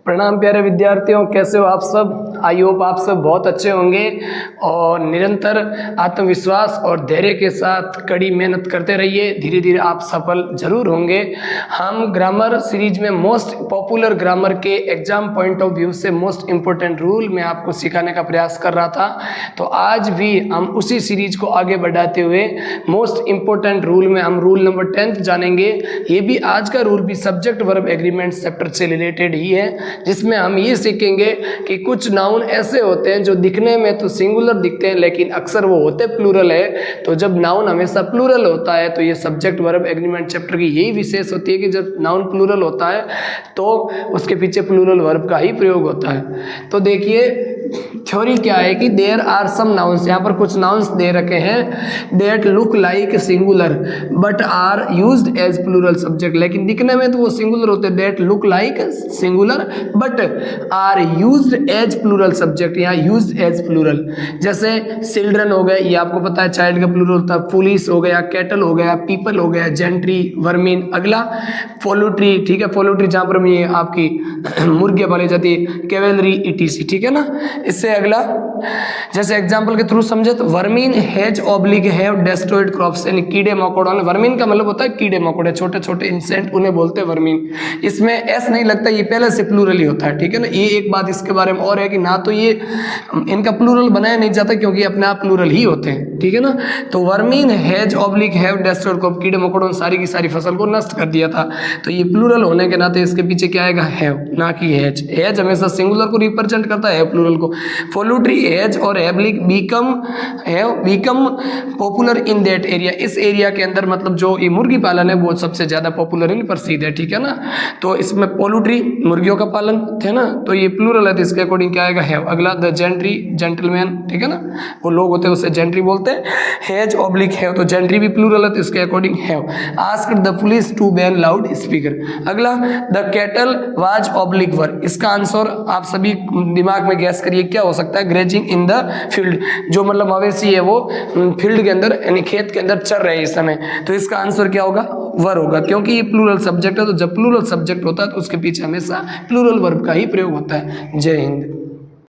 प्रणाम प्यारे विद्यार्थियों, कैसे हो आप सब। आई होप आप सब बहुत अच्छे होंगे और निरंतर आत्मविश्वास और धैर्य के साथ कड़ी मेहनत करते रहिए, धीरे धीरे आप सफल जरूर होंगे। हम ग्रामर सीरीज में मोस्ट पॉपुलर ग्रामर के एग्जाम पॉइंट ऑफ व्यू से मोस्ट इम्पोर्टेंट रूल मैं आपको सिखाने का प्रयास कर रहा था। तो आज भी हम उसी सीरीज को आगे बढ़ाते हुए मोस्ट इम्पोर्टेंट रूल में हम रूल नंबर 10 जानेंगे। ये भी आज का रूल भी सब्जेक्ट वर्ब एग्रीमेंट चैप्टर से रिलेटेड ही है, जिसमें हम ये सीखेंगे कि कुछ नाउन ऐसे होते हैं जो दिखने में तो सिंगुलर दिखते हैं लेकिन अक्सर वो होते प्लूरल है। तो जब नाउन हमेशा प्लूरल होता है तो ये सब्जेक्ट वर्ब एग्रीमेंट चैप्टर की यही विशेष होती है कि जब नाउन प्लूरल होता है तो उसके पीछे प्लूरल वर्ब का ही प्रयोग होता है। तो देखिए थ्योरी क्या है कि देयर आर सम नाउन्स, यहाँ पर कुछ नाउन्स दे रखे हैं that look like singular but are used as plural subject, लेकिन दिखने में तो वो सिंगुलर होते हैं, that look like singular but are used as plural subject, यहाँ यूज्ड एज प्लूरल। जैसे चिल्ड्रन हो गए, ये आपको पता है चाइल्ड का प्लूरल होता है, पुलिस हो गया, कैटल हो गया, पीपल हो गया, जेंट्री, वर्मीन। अगला पोल्ट्री, ठीक है, पोल्ट्री जहाँ पर ये आपकी मुर्गियाँ पाली जाती है, कैवेलरी, ईटीसी, ठीक है ना। इससे अगला जैसे एग्जांपल के थ्रू समझे तो वर्मीन has oblique have destroyed crops, यानी कीड़े मकोड़ों ने, वर्मीन का मतलब होता है कीड़े मकोड़े, छोटे छोटे इंसेक्ट, उन्हें बोलते हैं वर्मीन। इसमें एस नहीं लगता, ये पहले से प्लूरल ही होता है, ठीक है ना। ये एक बात इसके बारे में और है कि ना तो ये इनका प्लूरल बनाया नहीं जाता क्योंकि अपने आप प्लूरल ही होते हैं, ठीक है ना। तो वर्मीन has oblique have destroyed crop, कीड़े मकोड़ों ने सारी की सारी फसल को नष्ट कर दिया था। तो ये प्लूरल होने के नाते इसके पीछे क्या आएगा, हैव, ना कि हैज। हैज हमेशा सिंगुलर को रिप्रेजेंट करता है, प्लूरल को। पोल्ट्री हैज और have become popular in that area, इस एरिया के अंदर मतलब जो ये मुर्गी पालन है वो सबसे ज्यादा पॉपुलर है, प्रसिद्ध है, ठीक है ना। तो इसमें पोल्ट्री मुर्गियों का पालन थे ना, तो ये प्लूरल है तो इसके अकॉर्डिंग क्या आएगा, हैव। अगला द जेंट्री, जेंटलमैन, ठीक है ना, वो लोग होते हैं उसे जेंट्री बोलते हैं। हैज ऑब्लिक हैव, तो जेंट्री भी प्लूरल है तो इसके according have. Asked the police to ban loud speaker. अगला the cattle was oblique were, इसका आंसर आप सभी दिमाग में गैस करिए क्या हो सकता है, ग्रेजिंग इन द फील्ड, जो मतलब मवेशी है वो फील्ड के अंदर यानी खेत के अंदर चल रहे हैं इस समय। तो इसका आंसर क्या होगा, वर होगा, क्योंकि ये प्लूरल सब्जेक्ट है। तो जब प्लूरल सब्जेक्ट होता है तो उसके पीछे हमेशा प्लूरल वर्ब का ही प्रयोग होता है। जय हिंद।